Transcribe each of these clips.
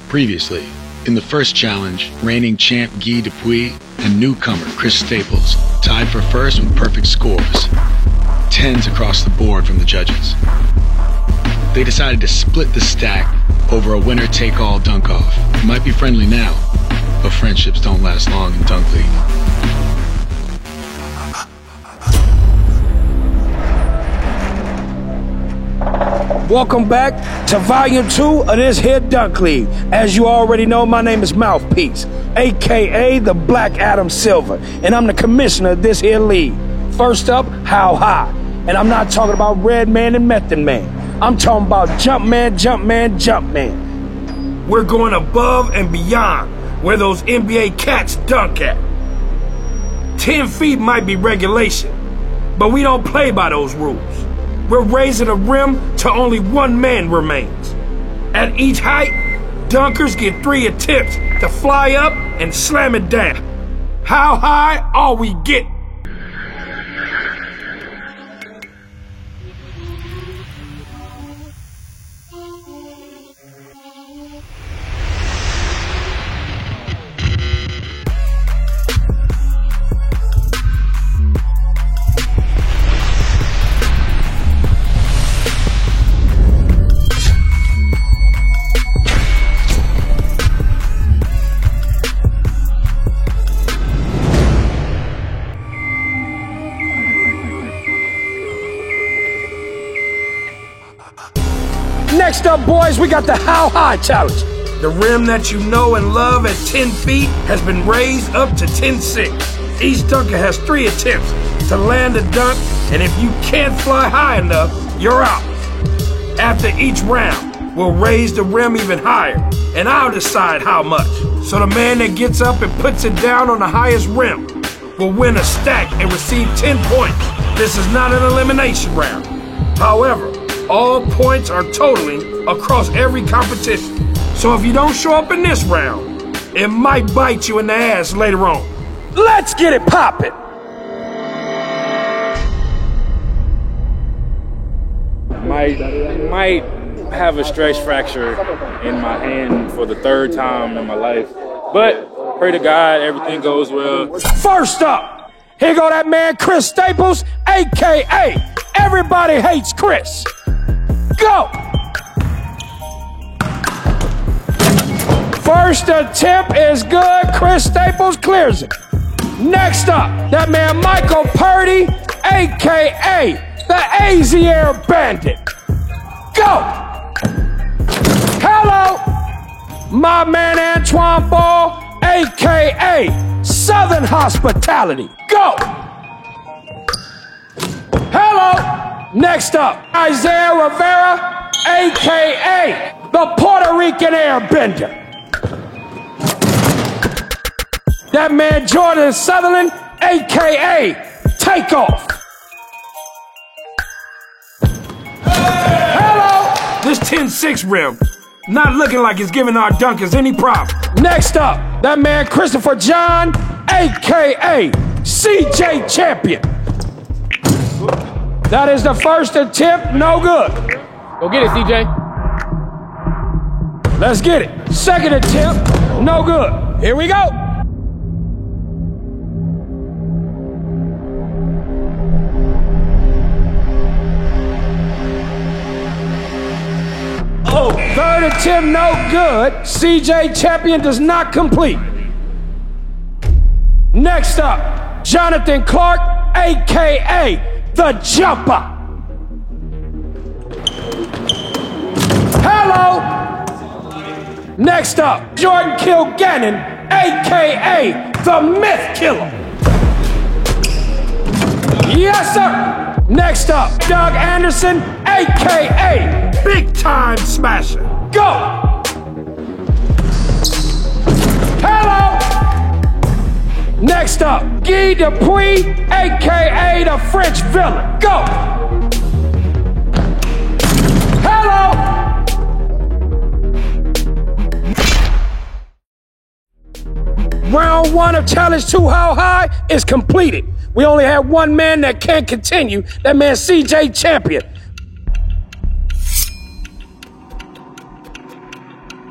Previously, in the first challenge, reigning champ Guy Dupuis and newcomer Chris Staples tied for first with perfect scores. 10s across the board from the judges. They decided to split the stack over a winner-take-all dunk-off. It might be friendly now, but friendships don't last long in Dunk League. Welcome back to Volume 2 of this here Dunk League. As you already know, my name is Mouthpiece, a.k.a. the Black Adam Silver, and I'm the commissioner of this here league. First up, How High. And I'm not talking about Redman and Method Man. I'm talking about Jumpman, Jumpman, Jumpman. We're going above and beyond where those NBA cats dunk at. 10 feet might be regulation, but we don't play by those rules. We're raising the rim till only one man remains. At each height, dunkers get 3 attempts to fly up and slam it down. How high all we get? Next up, boys, we got the How High Challenge. The rim that you know and love at 10 feet has been raised up to 10-6. Each dunker has 3 attempts to land a dunk, and if you can't fly high enough, you're out. After each round, we'll raise the rim even higher, and I'll decide how much. So the man that gets up and puts it down on the highest rim will win a stack and receive 10 points. This is not an elimination round. However, all points are totaling across every competition. So if you don't show up in this round, it might bite you in the ass later on. Let's get it poppin'! Might have a stretch fracture in my hand for the 3rd time in my life. But pray to God everything goes well. First up, here go that man Chris Staples, a.k.a. Everybody Hates Chris. Go! First attempt is good. Chris Staples clears it. Next up, that man Michael Purdy, a.k.a. the Azier Bandit. Go! Hello! My man Antoine Ball, a.k.a. Southern Hospitality. Go! Hello! Next up, Isaiah Rivera, a.k.a. the Puerto Rican Airbender. That man Jordan Sutherland, a.k.a. Takeoff. Hello! This 10-6 rim, not looking like it's giving our dunkers any problem. Next up, that man Christopher John, a.k.a. CJ Champion. That is the first attempt, no good. Go get it, CJ. Let's get it. Second attempt, no good. Here we go. Oh, third attempt, no good. CJ Champion does not complete. Next up, Jonathan Clark, a.k.a. the Jumper. Hello! Next up, Jordan Kilgannon, a.k.a. the Myth Killer. Yes, sir! Next up, Doug Anderson, a.k.a. Big Time Smasher. Go! Hello! Next up, Guy Dupuis, a.k.a. the French Villain. Go! Hello! Round 1 of Challenge 2 How High is completed. We only have one man that can't continue. That man CJ Champion.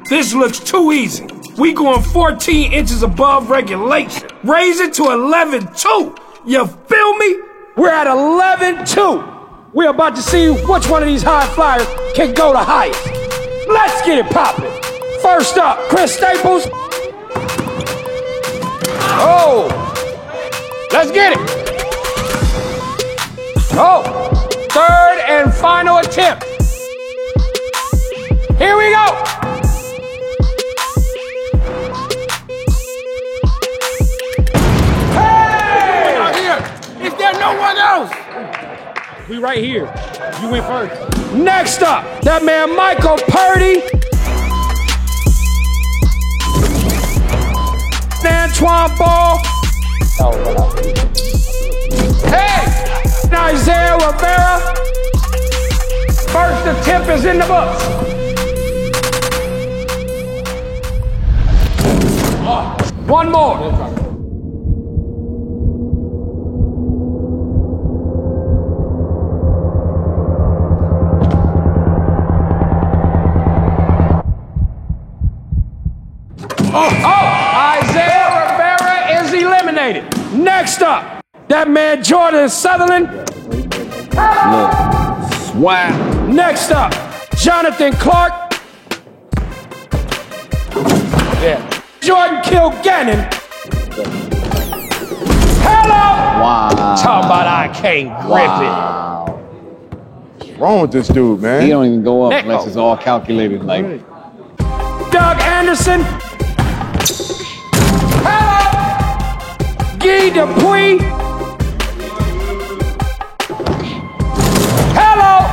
This looks too easy. We going 14 inches above regulation. Raise it to 11-2. You feel me? We're at 11-2. We're about to see which one of these high flyers can go the highest. Let's get it poppin'. First up, Chris Staples. Oh, let's get it. Oh, third and final attempt. Here we go. Hey! Is there no one else? We right here. You went first. Next up, that man Michael Purdy. Antoine Ball. Hey! Isaiah Rivera. First attempt is in the books. One more. Isaiah Rivera is eliminated. Next up, that man Jordan Sutherland. Wow. Next up, Jonathan Clark. Yeah. Jordan Kilgannon. Hello. Wow. Talk about I can't grip it. What's wrong with this dude, man? He don't even go up unless it's all calculated. Like Doug Anderson. Hello. Guy Dupuis. Hello.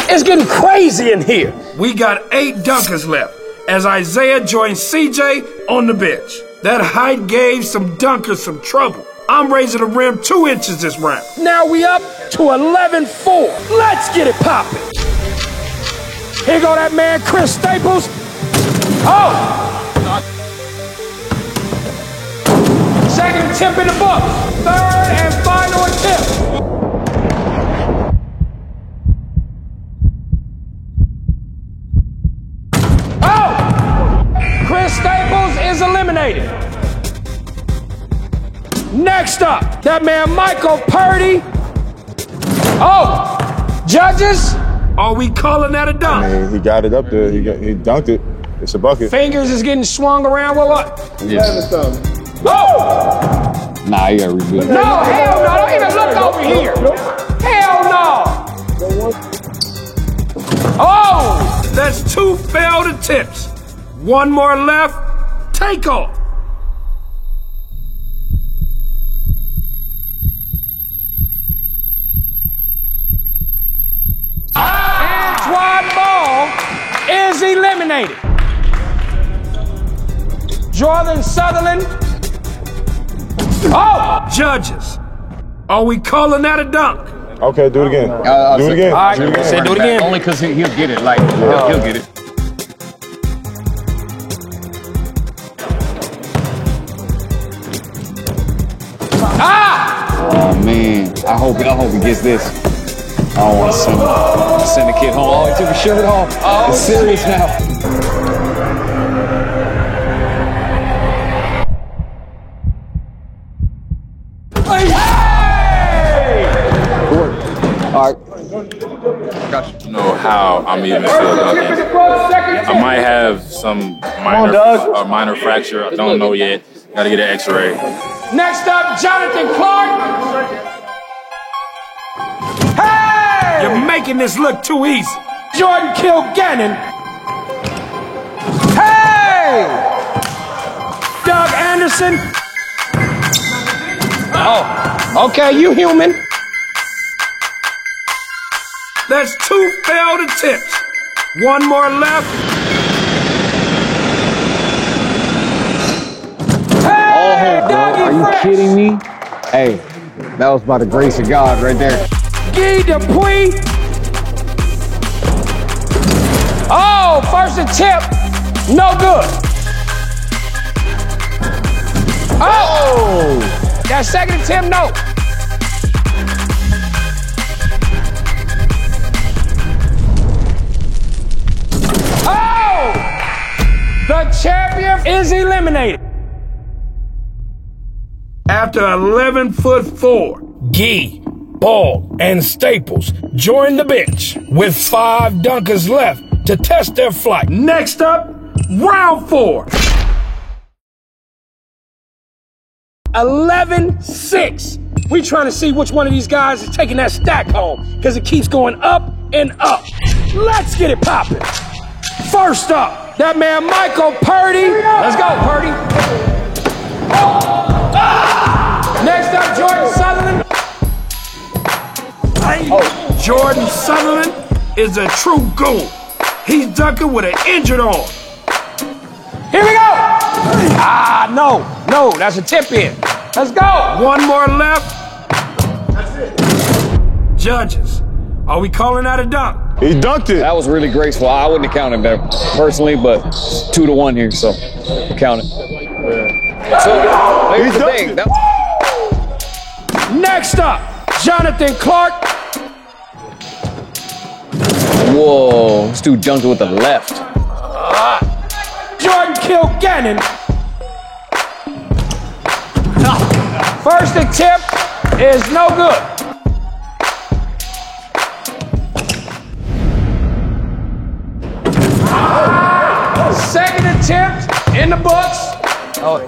It's getting crazy in here. We got 8 dunkers left as Isaiah joins CJ on the bench. That height gave some dunkers some trouble. I'm raising the rim 2 inches this round. Now we up to 11-4. Let's get it poppin'. Here go that man Chris Staples. Oh! Second attempt in the book. Third and final attempt. Oh! Chris Staples is eliminated. Next up, that man Michael Purdy. Oh! Judges, are we calling that a dunk? I mean, he got it up there. He dunked it. It's a bucket. Fingers is getting swung around with what? yeah. Oh! Nah, you gotta redo it. No, hell no, don't even look over here. Hell no. Oh, that's 2 failed attempts. 1 more left, take off. Antoine Ball is eliminated. Jordan Sutherland. Oh! Judges, are we calling that a dunk? Okay, do it again. Do it again. All right, say do it again. Only because he'll get it. Like, he'll get it. Ah! Oh, man. I hope he gets this. I don't want to send the kid home. Oh, he took his shirt off. Oh, it's serious now. All right. Got you. Know how I'm even still dunking. I might have some minor fracture. I don't know yet. Got to get an X-ray. Next up, Jonathan Clark. Hey! You're making this look too easy. Jordan Kilgannon. Hey! Doug Anderson. Oh, okay, you human. That's 2 failed attempts. 1 more left. Hey, Are you kidding me? Hey, that was by the grace of God right there. Guy Dupuis. Oh, first attempt, no good. Oh, that second attempt, no. Oh, The champion is eliminated. After 11'4", Gee, Ball, and Staples join the bench with 5 dunkers left to test their flight. Next up, round 4. 11-6. We trying to see which one of these guys is taking that stack home, because it keeps going up and up. Let's get it popping. First up, that man Michael Purdy. Let's go, Purdy. Next up, Jordan Sutherland. Jordan Sutherland is a true goon. He's dunking with an injured arm. Here we go. No, that's a tip in. Let's go. One more left. That's it. Judges, are we calling out a dunk? He dunked it. That was really graceful. I wouldn't have counted that personally, but it's 2-1 here, so count it. So here's the thing. Next up, Jonathan Clark. Whoa, this dude dunked with the left. Jordan Kilgannon. First attempt is no good. Second attempt in the books. Hello!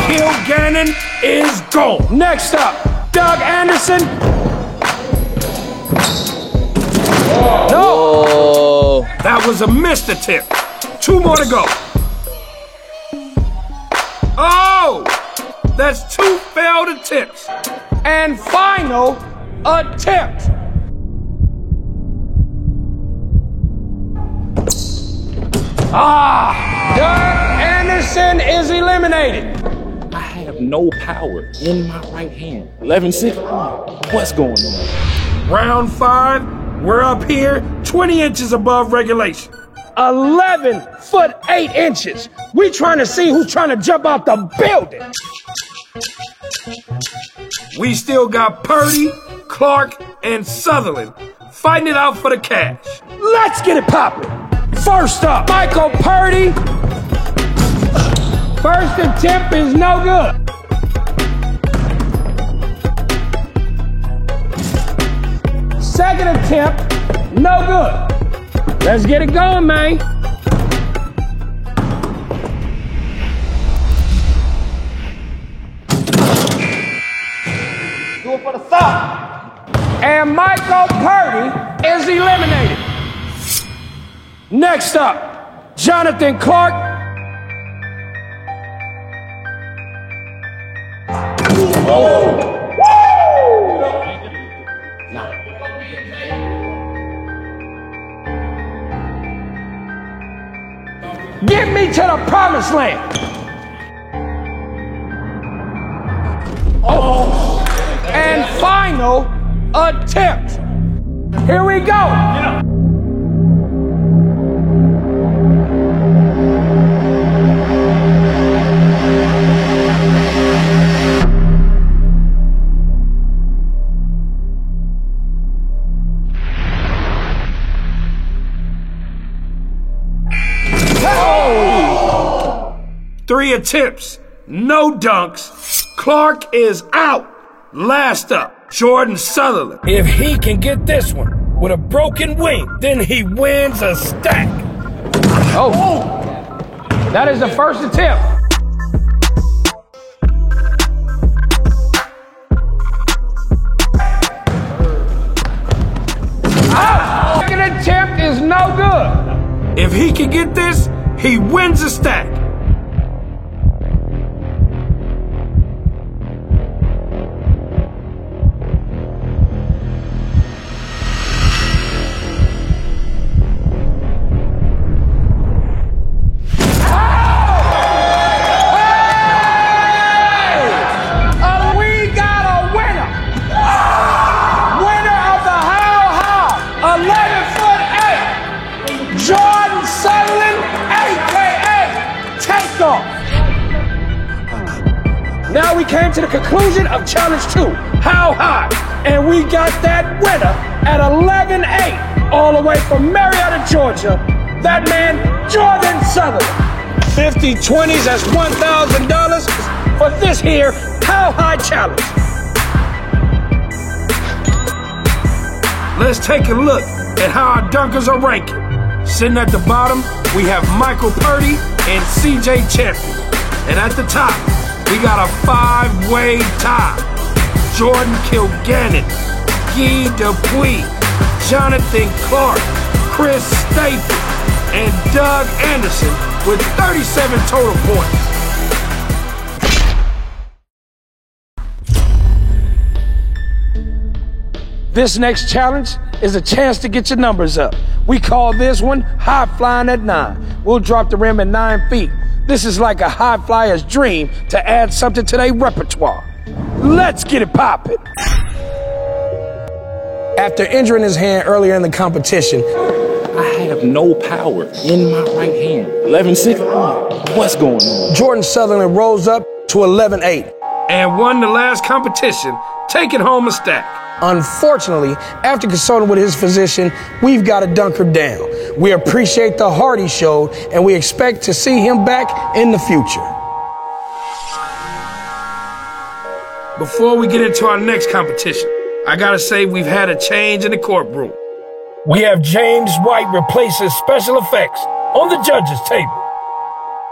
Kilgannon is gone. Next up, Doug Anderson. No! Oh. That was a missed attempt. 2 more to go. Oh! That's 2 failed attempts. And final attempt. Doug Anderson is eliminated. I have no power in my right hand. 11-6. What's going on? Round 5, we're up here 20 inches above regulation. 11'8". We trying to see who's trying to jump out the building. We still got Purdy, Clark, and Sutherland fighting it out for the cash. Let's get it popping. First up, Michael Purdy. First attempt is no good. Second attempt, no good. Let's get it going, man. Do it for the stop. And Michael Purdy is eliminated. Next up, Jonathan Clark. Get me to the promised land. And final attempt. Here we go. Three attempts, no dunks. Clark is out. Last up, Jordan Sutherland. If he can get this one with a broken wing, then he wins a stack. That is the first attempt. Second attempt is no good. If he can get this, he wins a stack. Jordan Sutherland, a.k.a. Takeoff. Now we came to the conclusion of Challenge 2. How high? And we got that winner at 11-8, all the way from Marietta, Georgia. That man, Jordan Sutherland. 50 20s, that's $1,000 for this here How High Challenge. Let's take a look at how our dunkers are ranking. Sitting at the bottom, we have Michael Purdy and CJ Champion. And at the top, we got a 5-way tie. Jordan Kilgannon, Guy Dupuis, Jonathan Clark, Chris Staples, and Doug Anderson with 37 total points. This next challenge is a chance to get your numbers up. We call this one High Flying at 9. We'll drop the rim at 9 feet. This is like a high flyer's dream to add something to their repertoire. Let's get it poppin'. After injuring his hand earlier in the competition, I have no power in my right hand. 11-6, what's going on? Jordan Sutherland rose up to 11-8 and won the last competition, taking home a stack. Unfortunately, after consulting with his physician, we've got to dunker down. We appreciate the heart he showed, and we expect to see him back in the future. Before we get into our next competition, I gotta say we've had a change in the courtroom. We have James White replace his special effects on the judges' table.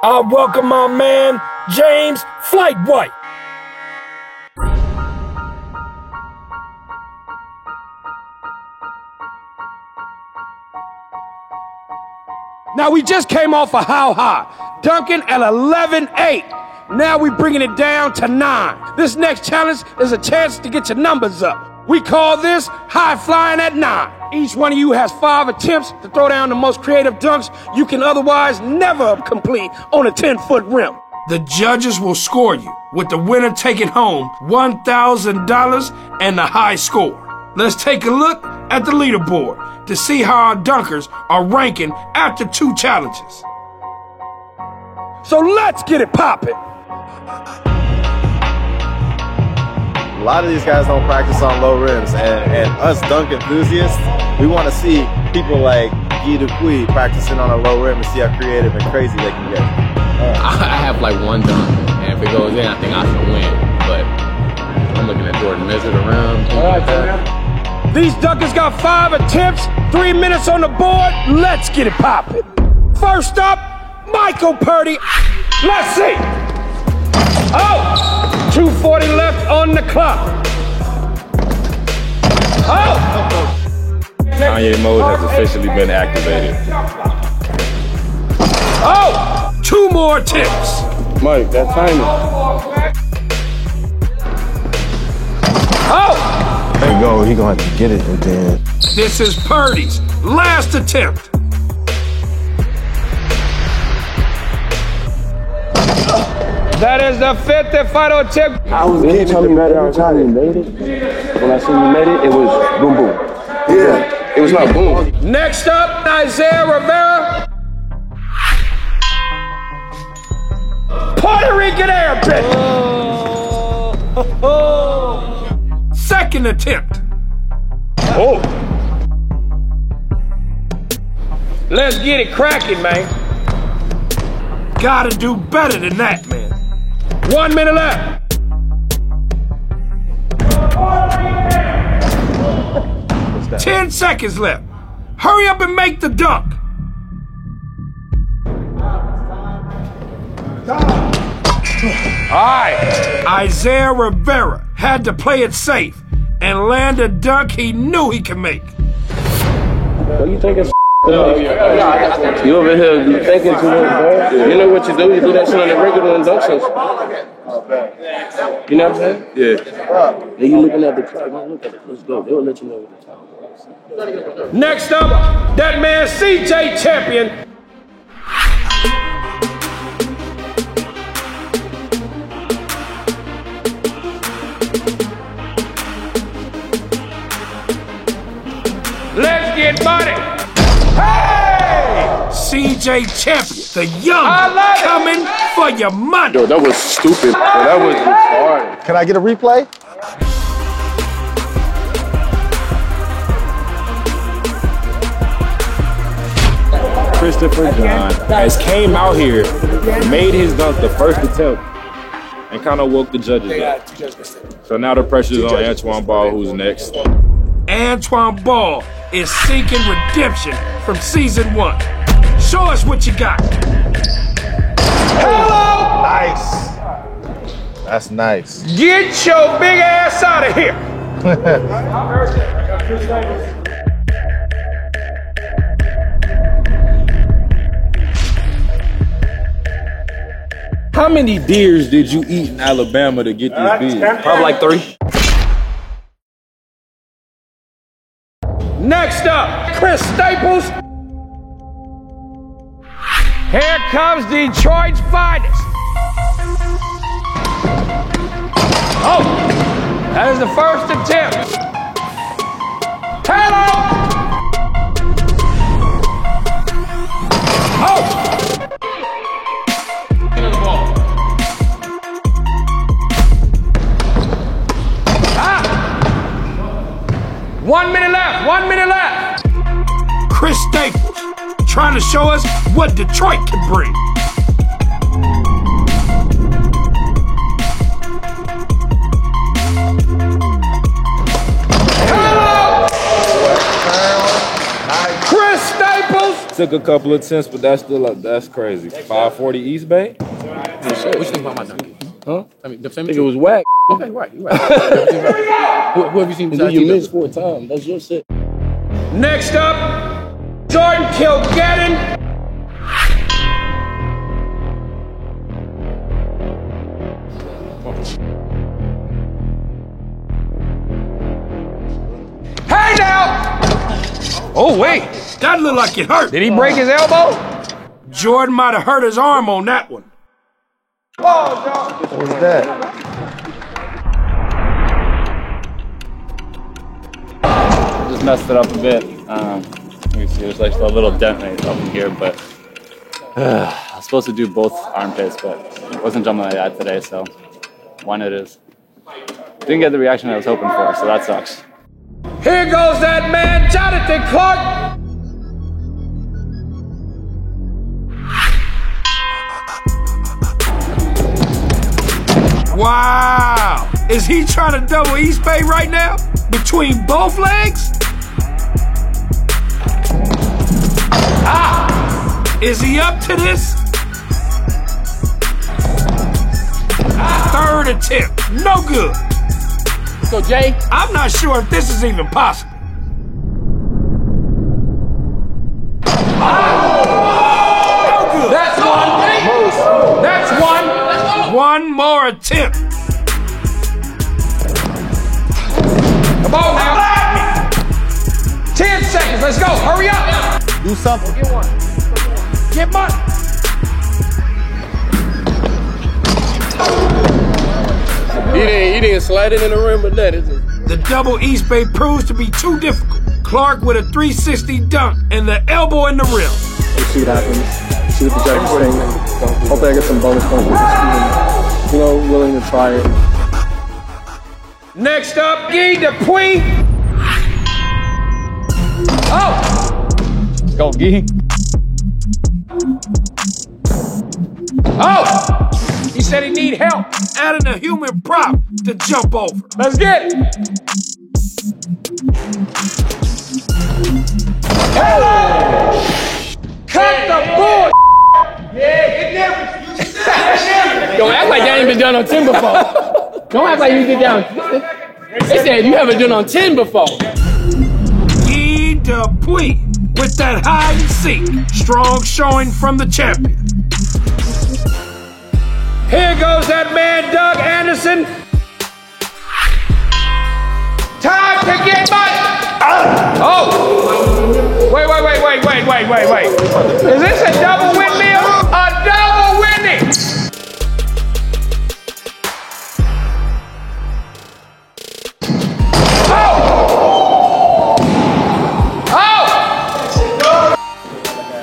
I welcome my man, James Flight White. Now, we just came off of How High, dunking at 11-8. Now we bringing it down to 9. This next challenge is a chance to get your numbers up. We call this High Flying at 9. Each one of you has 5 attempts to throw down the most creative dunks you can otherwise never complete on a 10-foot rim. The judges will score you, with the winner taking home $1,000 and the high score. Let's take a look at the leaderboard to see how our dunkers are ranking after 2 challenges. So let's get it poppin'. A lot of these guys don't practice on low rims, and us dunk enthusiasts, we want to see people like Guy Dupuis practicing on a low rim and see how creative and crazy they can get. I have like 1 dunk, and if it goes in, I think I should win. But I'm looking at Jordan, measure the rim. These dunkers got 5 attempts, 3 minutes on the board. Let's get it poppin'. First up, Michael Purdy. Let's see. Oh, 2:40 left on the clock. Oh. Kanye mode has officially been activated. Oh, 2 more attempts. Mike, that timing. Oh. There you go. He gonna have to get it and then. This is Purdy's last attempt. That is the 5th and final attempt. I was getting the better time. Made it. When I seen you made it, it was boom boom. Yeah. It was not boom. Next up, Isaiah Rivera. Puerto Rican airpin. Second attempt. Oh. Let's get it cracking, man. Gotta do better than that, man. 1 minute left. What's that? 10 seconds left. Hurry up and make the dunk. All right. Isaiah Rivera had to play it safe and land a dunk he knew he could make. What you thinking? You over here thinking too much, bro. You know what you do? You do that shit on the regular and dunk session. You know what I'm saying? Yeah. Then you looking at the clock. Look at it. Let's go. They'll let you know what the time is. Next up, that man CJ Champion. Let's get money. Hey! CJ Champion, the young coming for your money. Yo, that was stupid. Yo, that was retarded. Can I get a replay? Christopher John has came out here, made his dunk the first attempt, and kind of woke the judges up. So now the pressure's on Antoine Ball, who's next. Antoine Ball is seeking redemption from season 1. Show us what you got. Hello! Nice. That's nice. Get your big ass out of here. How many deers did you eat in Alabama to get this big? Probably like 3. Next up, Chris Staples. Here comes Detroit's finest. Oh, that is the first attempt. Hello! Oh! Ah! 1 minute left, 1 minute left. Chris Staples trying to show us what Detroit can bring. Chris Staples! Took a couple of attempts, but that's crazy. 540 East Bay? What you think about my donkey? Huh? I mean, I think it was whack. Okay, right, you're right. Who have you seen besides You T-Dub? missed 4 times. That's your shit. Next up, Jordan Kilgettin. Hey now! Oh wait, that looked like it hurt. Did he break his elbow? Jordan might have hurt his arm on that one. What was that? Just messed it up a bit. Let me see, there's like a little dent right up in here, but I was supposed to do both armpits, but wasn't jumping like that today, so one it is. Didn't get the reaction I was hoping for, so that sucks. Here goes that man, Jonathan Clark. Wow! Is he trying to double East Bay right now? Between both legs? Ah! Is he up to this? Third attempt, no good. So, Jay? I'm not sure if this is even possible. No good. That's one. That's one. One more attempt. Come on now. 10 seconds. Let's go. Hurry up. Do something. Get one. Get one. He didn't slide it in the rim or nothing. The double East Bay proves to be too difficult. Clark with a 360 dunk and the elbow in the rim. We'll see what happens. See what the judges think. Hopefully I get some bonus points with this. You know, willing to try it. Next up, Guy Dupuis. Oh! Go, Gee. Oh! He said he need help adding a human prop to jump over. Let's get it. Hello! Cut the board. Don't act like that ain't been done on 10 before. Don't act like you did down. They said you haven't done on 10 before. Guy Dupuis with that hide and seek. Strong showing from the champion. Here goes that man, Doug Anderson. Time to get money. Oh! Wait. Is this a double windmill? A double windmill!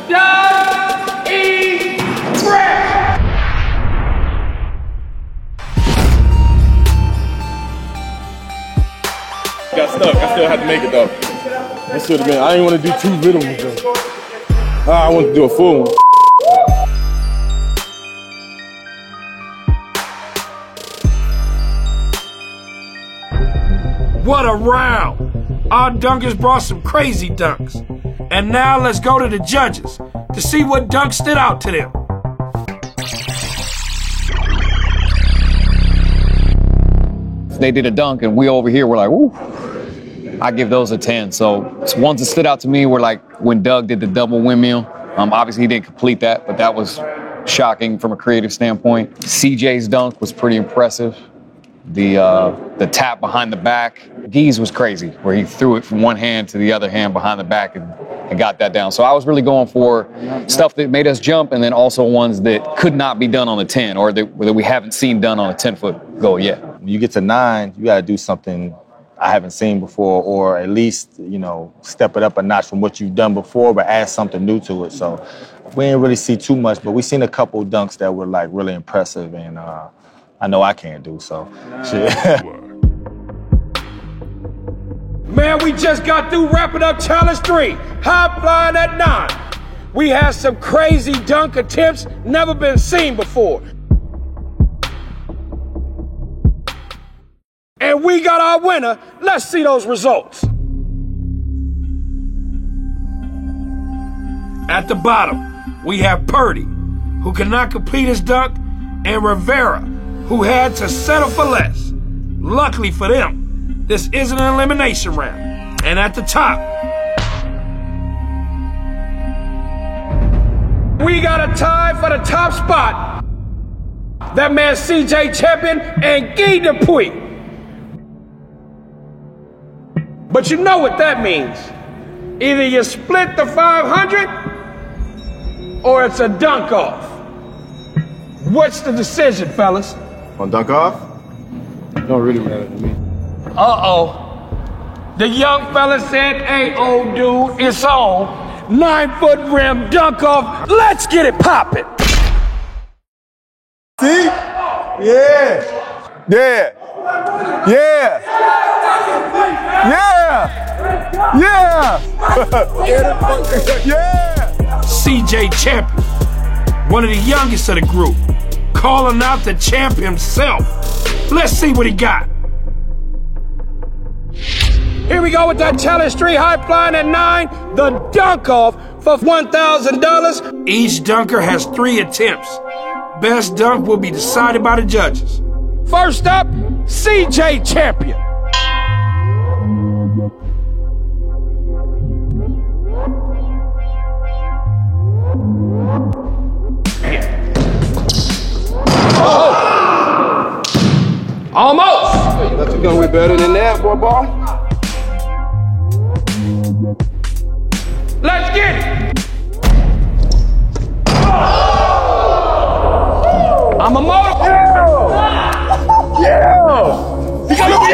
Doug E. Fresh! Got stuck. I still had to make it though. That should have been. I didn't want to do 2 rhythms though. I want to do a full one. What a round! Our dunkers brought some crazy dunks. And now let's go to the judges to see what dunk stood out to them. They did a dunk, and we over here, we're like, woo. I give those a 10. So ones that stood out to me were like when Doug did the double windmill. Obviously, he didn't complete that, but that was shocking from a creative standpoint. CJ's dunk was pretty impressive. The tap behind the back. Gee's was crazy, where he threw it from one hand to the other hand behind the back and got that down. So I was really going for stuff that made us jump, and then also ones that could not be done on the 10 or that we haven't seen done on a 10-foot goal yet. When you get to 9, you got to do something I haven't seen before, or at least, step it up a notch from what you've done before, but add something new to it. So we didn't really see too much, but we seen a couple dunks that were like really impressive, and I know I can't do so. Shit. Man, we just got through wrapping up Challenge 3, high flying at 9. We had some crazy dunk attempts never been seen before. And we got our winner. Let's see those results. At the bottom, we have Purdy, who could not complete his dunk, and Rivera, who had to settle for less. Luckily for them, this isn't an elimination round. And at the top, we got a tie for the top spot. That man CJ Champion and Guy Dupuis. But you know what that means. Either you split the 500 or it's a dunk off. What's the decision, fellas? On dunk off? Don't really matter to me. Uh-oh. The young fella said, hey, old dude, it's on. 9-foot rim dunk off. Let's get it poppin'. See? Yeah. Yeah. Yeah. Yeah. Yeah. Yeah. CJ Champion, one of the youngest of the group, calling out the champ himself. Let's see what he got. Here we go with that Challenge 3 high flying at 9, the dunk off for $1,000. Each dunker has 3 attempts. Best dunk will be decided by the judges. First up, CJ Champion. Almost. Thought you gonna be better than that, boy. Let's get it. I'm a motor. Yeah. You gotta be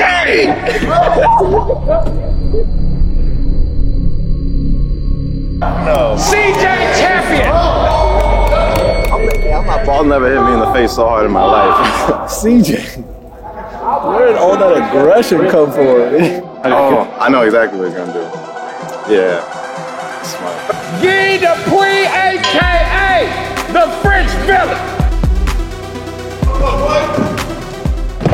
No. CJ Champion. Ball never hit me in the face so hard in my life. CJ. Where did all that aggression come from? Oh, I know exactly what he's gonna do. Yeah. Smart. Guy Dupuis, a.k.a. the French Villain.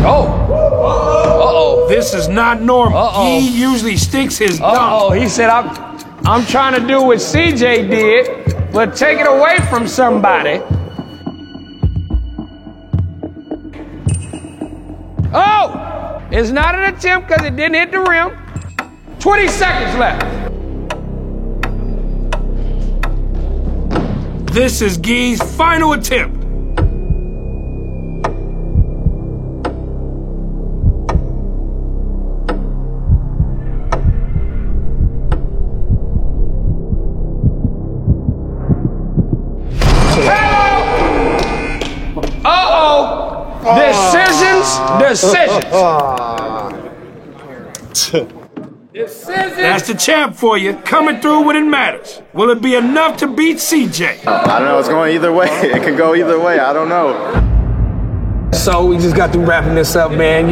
Oh. Uh-oh. This is not normal. He usually sticks his dunk. He said, I'm trying to do what CJ did, but take it away from somebody. Oh! It's not an attempt because it didn't hit the rim. 20 seconds left. This is Guy's final attempt. Decisions. That's the champ for you, coming through when it matters. Will it be enough to beat CJ? I don't know. It's going either way. It could go either way. I don't know. So we just got through wrapping this up, man.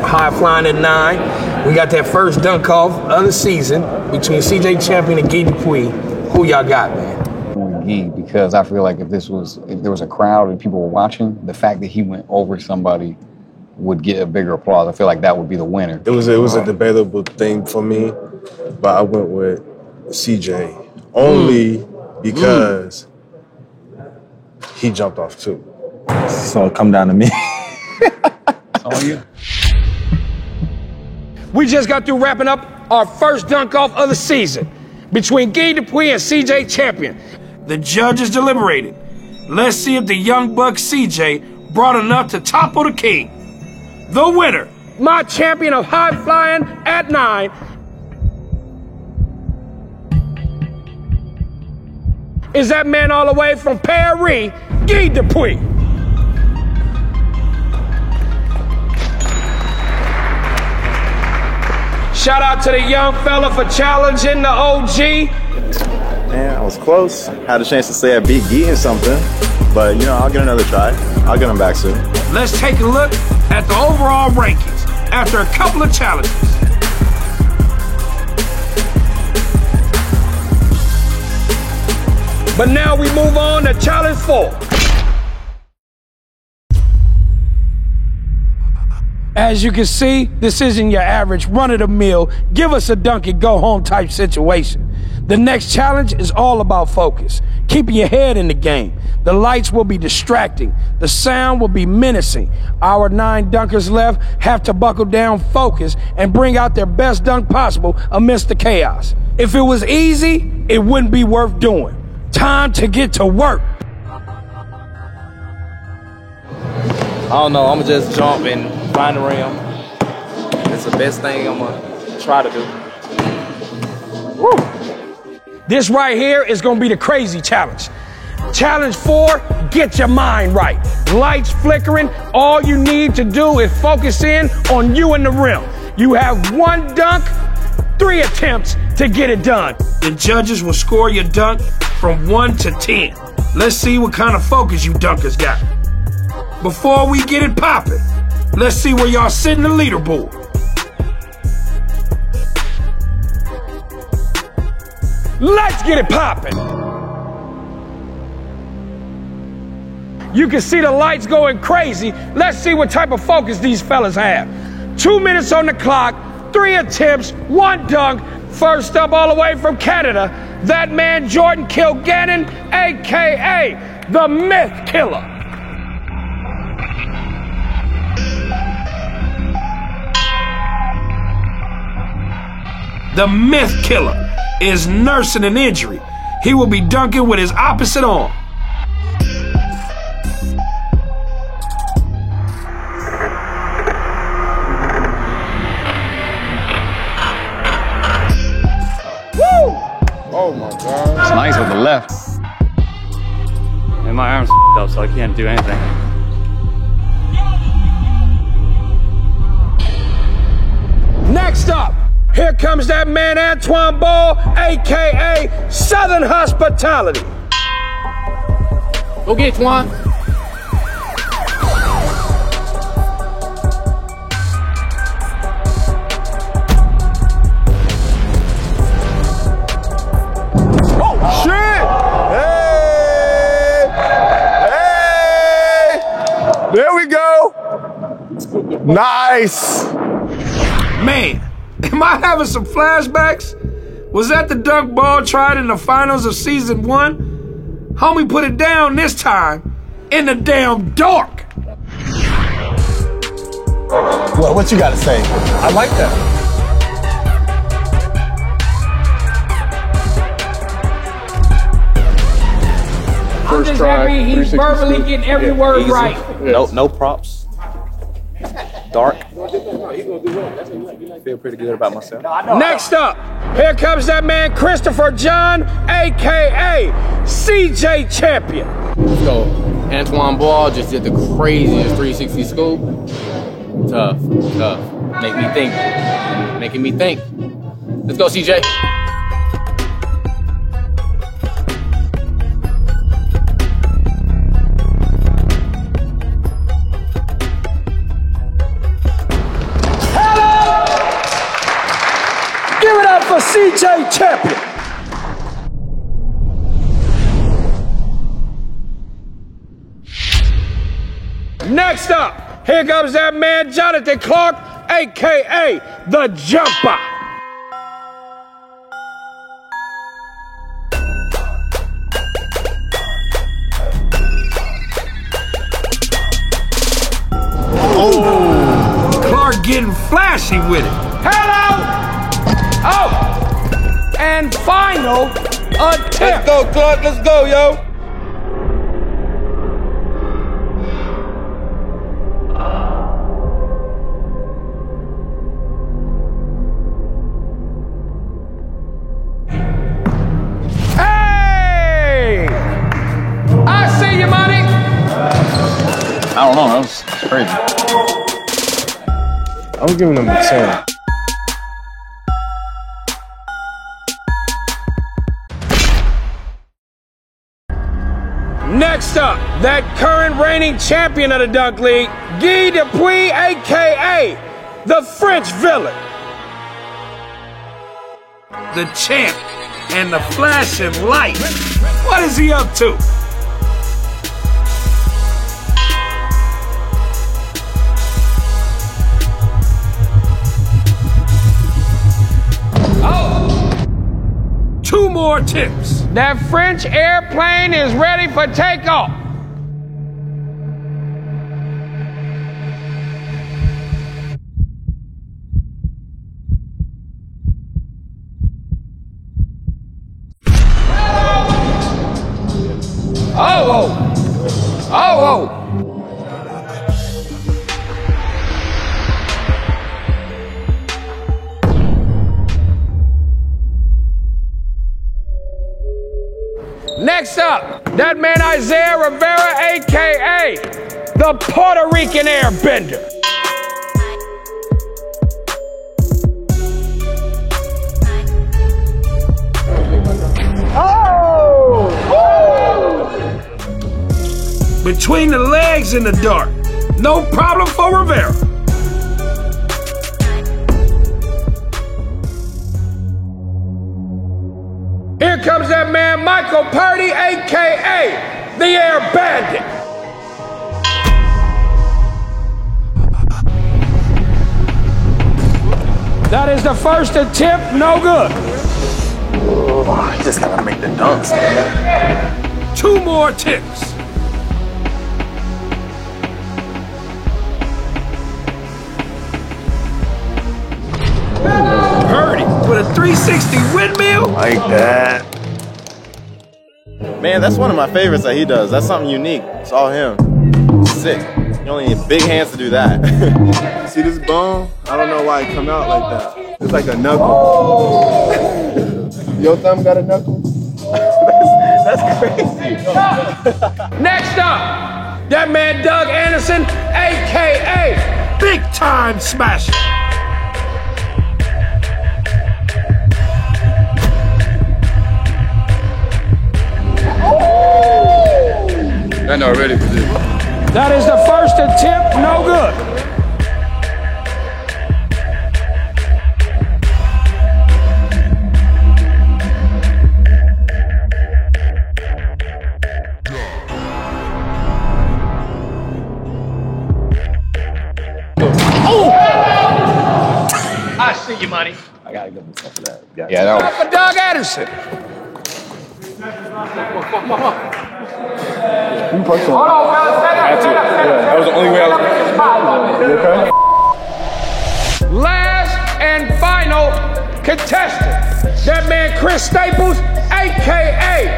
High flying at 9. We got that first dunk off of the season between CJ Champion and Guy Dupuis. Who y'all got, man? Gee, because I feel like if there was a crowd and people were watching, the fact that he went over somebody would get a bigger applause. I feel like that would be the winner. It was a debatable thing for me, but I went with CJ only because he jumped off too. So it come down to me. Oh, yeah. We just got through wrapping up our first dunk-off of the season between Guy Dupuis and CJ Champion. The judges deliberated. Let's see if the young buck CJ brought enough to topple the king. The winner, my champion of high flying at 9, is that man all the way from Paris, Guy Dupuis. Shout out to the young fella for challenging the OG. Man, I was close. Had a chance to say I beat Guy in something, but you know, I'll get another try. I'll get him back soon. Let's take a look at the overall rankings after a couple of challenges. But now we move on to challenge 4. As you can see, this isn't your average run-of-the-mill, give us a dunk and go home type situation. The next challenge is all about focus, keeping your head in the game. The lights will be distracting. The sound will be menacing. Our 9 dunkers left have to buckle down, focus, and bring out their best dunk possible amidst the chaos. If it was easy, it wouldn't be worth doing. Time to get to work. I don't know, I'm gonna just jump and find the rim. It's the best thing I'm gonna try to do. Woo. This right here is gonna be the crazy challenge. Challenge 4, get your mind right. Lights flickering, all you need to do is focus in on you and the rim. You have 1 dunk, 3 attempts to get it done. The judges will score your dunk from 1 to 10. Let's see what kind of focus you dunkers got. Before we get it popping, let's see where y'all sit in the leaderboard. Let's get it popping. You can see the lights going crazy. Let's see what type of focus these fellas have. 2 minutes on the clock, 3 attempts, 1 dunk. First up all the way from Canada, that man Jordan Kilgannon, AKA the Myth Killer. The Myth Killer is nursing an injury. He will be dunking with his opposite arm. Woo! Oh my God. It's nice with the left. And my arm's up, so I can't do anything. Next up, here comes that man Antoine Ball, AKA Southern Hospitality. Go get Twan. Oh, shit! Hey! Hey! There we go! Nice! Man, am I having some flashbacks? Was that the dunk ball tried in the finals of season 1? Homie put it down this time in the damn dark. Well, what you gotta say? I like that. I'm just happy he's verbally getting every word right. No props. Dark. Feel pretty good about myself. Next up, here comes that man Christopher John, AKA CJ Champion. Let's go. Antoine Ball just did the craziest 360 scoop. Tough. Making me think. Let's go, CJ. Give it up for CJ Champion. Next up, here comes that man Jonathan Clark, a.k.a. The Jumper. Oh, Clark getting flashy with it. Hello! Oh, and final attempt. Let's go, Clark, let's go, yo. I don't know, that was crazy. I'm giving him a 10. Next up, that current reigning champion of the Dunk League, Guy Dupuis, a.k.a. the French Villain. The champ and the flashing light. What is he up to? Two more tips. That French airplane is ready for takeoff. Oh. Next up, that man Isaiah Rivera, a.k.a. the Puerto Rican Airbender. Between the legs in the dark. No problem for Rivera. Here comes that man Michael Purdy, a.k.a. the Air Bandit. That is the first attempt, no good. Oh, you just gotta make the dunks, man. Two more tips. Purdy with a 360 windmill. Like that. Man, that's one of my favorites that he does. That's something unique. It's all him. Sick. You only need big hands to do that. See this bone? I don't know why it come out like that. It's like a knuckle. Your thumb got a knuckle? That's crazy. Next up, that man Doug Anderson, a.k.a. Big Time Smasher. I'm not ready for this. That is the first attempt, no good. Oh! I see you, money. I gotta give him stuff for that. Yeah, that was. For Doug Anderson. Hold on, fellas. That was the only way I was. Okay? Last and final contestant. That man Chris Staples, a.k.a.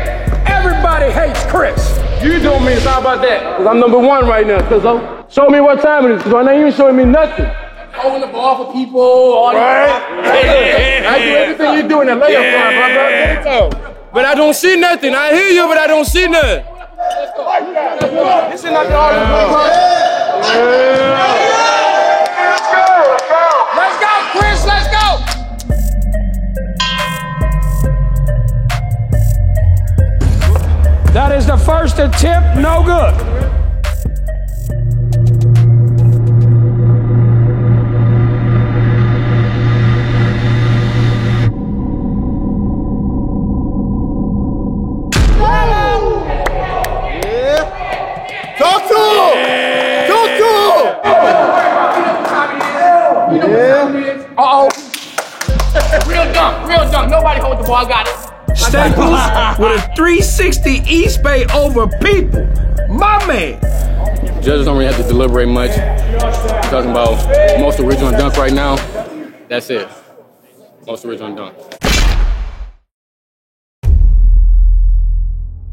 Everybody Hates Chris. You doing me, how about that? Because I'm number one right now, Cuzzo. Show me what time it is, because I'm not even showing me nothing. Holding the ball for people, all right. I do everything you do in the layup line, bro. But I don't see nothing. I hear you, but I don't see nothing. This is not the argument. Let's go, Chris, let's go. That is the first attempt, no good. Talk to him! Talk Real dunk. Nobody hold the ball. I got it. Staples with a 360 East Bay over people. My man. Judges don't really have to deliberate much. We're talking about most original dunk right now. That's it. Most original dunk.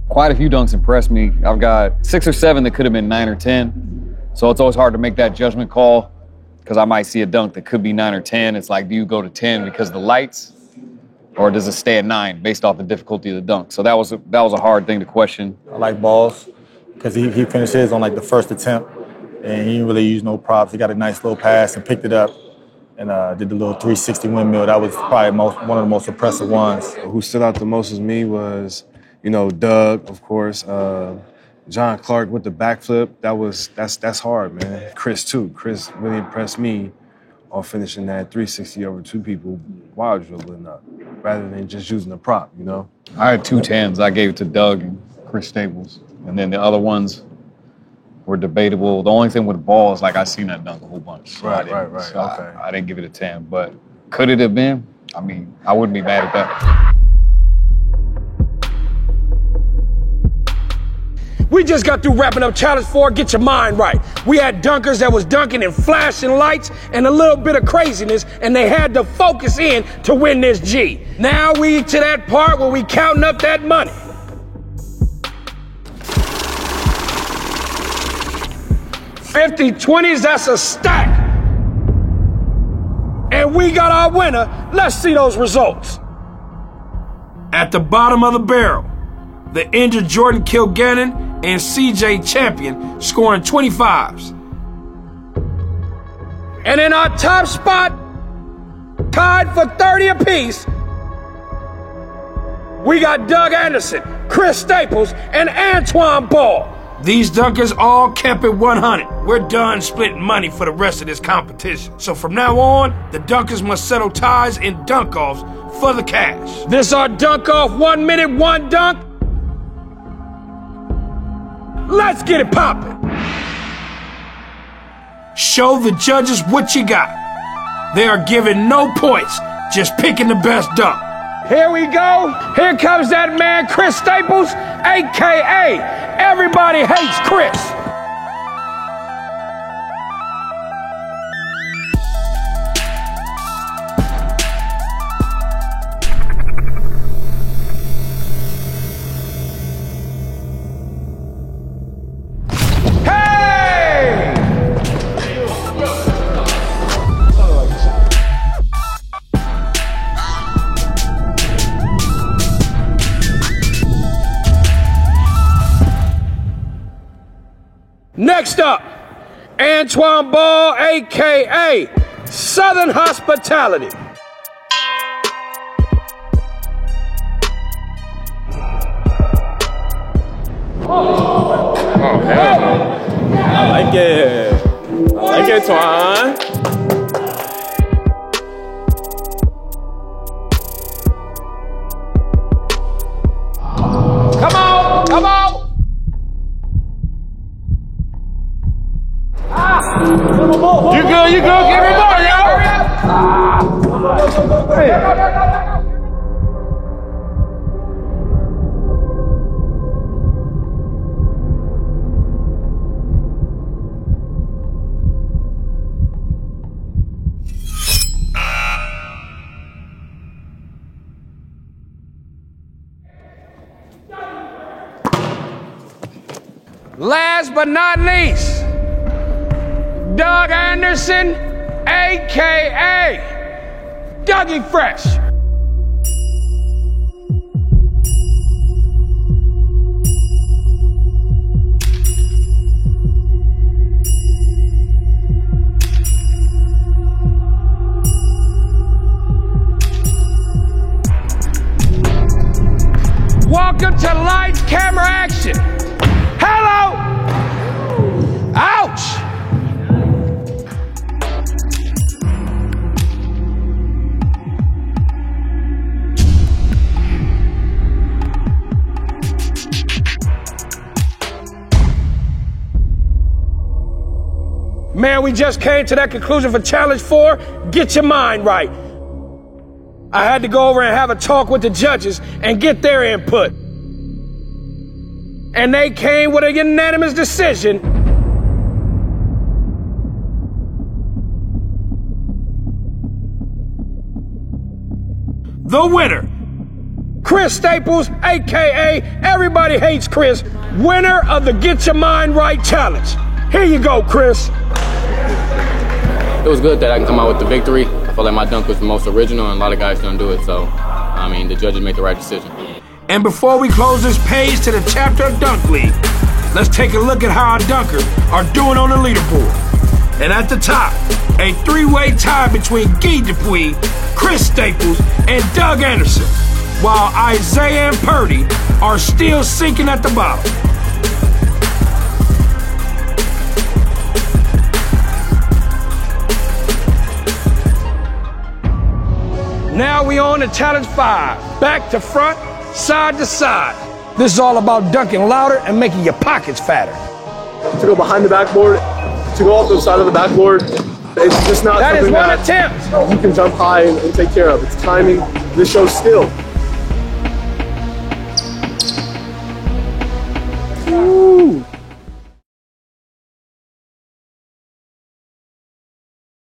Quite a few dunks impressed me. I've got 6 or 7 that could have been 9 or 10. So it's always hard to make that judgment call because I might see a dunk that could be 9 or 10. It's like, do you go to 10 because of the lights? Or does it stay at 9 based off the difficulty of the dunk? So that was a hard thing to question. I like Balls because he finished his on like the first attempt, and he didn't really use no props. He got a nice little pass and picked it up and did the little 360 windmill. That was probably one of the most impressive ones. Who stood out the most as me was, Doug, of course. John Clark with the backflip. That's hard, man. Chris too. Chris really impressed me on finishing that 360 over 2 people while dribbling up, rather than just using a prop, I had 2 10s. I gave it to Doug and Chris Staples. And then the other ones were debatable. The only thing with Balls, like I seen that dunk a whole bunch. So Right. So Okay. I didn't give it a 10, but could it have been? I mean, I wouldn't be mad at that. We just got through wrapping up Challenge 4, Get Your Mind Right. We had dunkers that was dunking in flashing lights and a little bit of craziness, and they had to focus in to win this G. Now we to that part where we counting up that money. 50-20s, that's a stack. And we got our winner. Let's see those results. At the bottom of the barrel, the injured Jordan Kilgannon and CJ Champion scoring 25s. And in our top spot, tied for 30 apiece, we got Doug Anderson, Chris Staples, and Antoine Ball. These dunkers all kept it 100. We're done splitting money for the rest of this competition. So from now on, the dunkers must settle ties in dunk-offs for the cash. This our dunk-off, 1 minute, 1 dunk. Let's get it poppin'. Show the judges what you got. They are giving no points, just picking the best dunk. Here we go. Here comes that man, Chris Staples, a.k.a. Everybody Hates Chris. Next up, Antoine Ball, a.k.a. Southern Hospitality. Oh, hell no. I like it. I like it, Twan. Come on, come on. You good, give me more, yo. Last but not least, Doug Anderson, a.k.a. Dougie Fresh. Welcome to Lights, Camera, Action. Hello. Ouch. Man, we just came to that conclusion for Challenge 4, Get Your Mind Right. I had to go over and have a talk with the judges and get their input. And they came with a unanimous decision. The winner, Chris Staples, AKA Everybody Hates Chris, winner of the Get Your Mind Right Challenge. Here you go, Chris. It was good that I can come out with the victory. I felt like my dunk was the most original and a lot of guys don't do it. So, I mean, the judges made the right decision. And before we close this page to the chapter of Dunk League, let's take a look at how our dunkers are doing on the leaderboard. And at the top, a three-way tie between Guy Dupuis, Chris Staples, and Doug Anderson, while Isaiah and Purdy are still sinking at the bottom. Now we on to challenge 5. Back to front, side to side. This is all about dunking louder and making your pockets fatter. To go behind the backboard, to go off the side of the backboard, it's just not that something is one attempt. You can jump high and take care of. It's timing. This shows skill.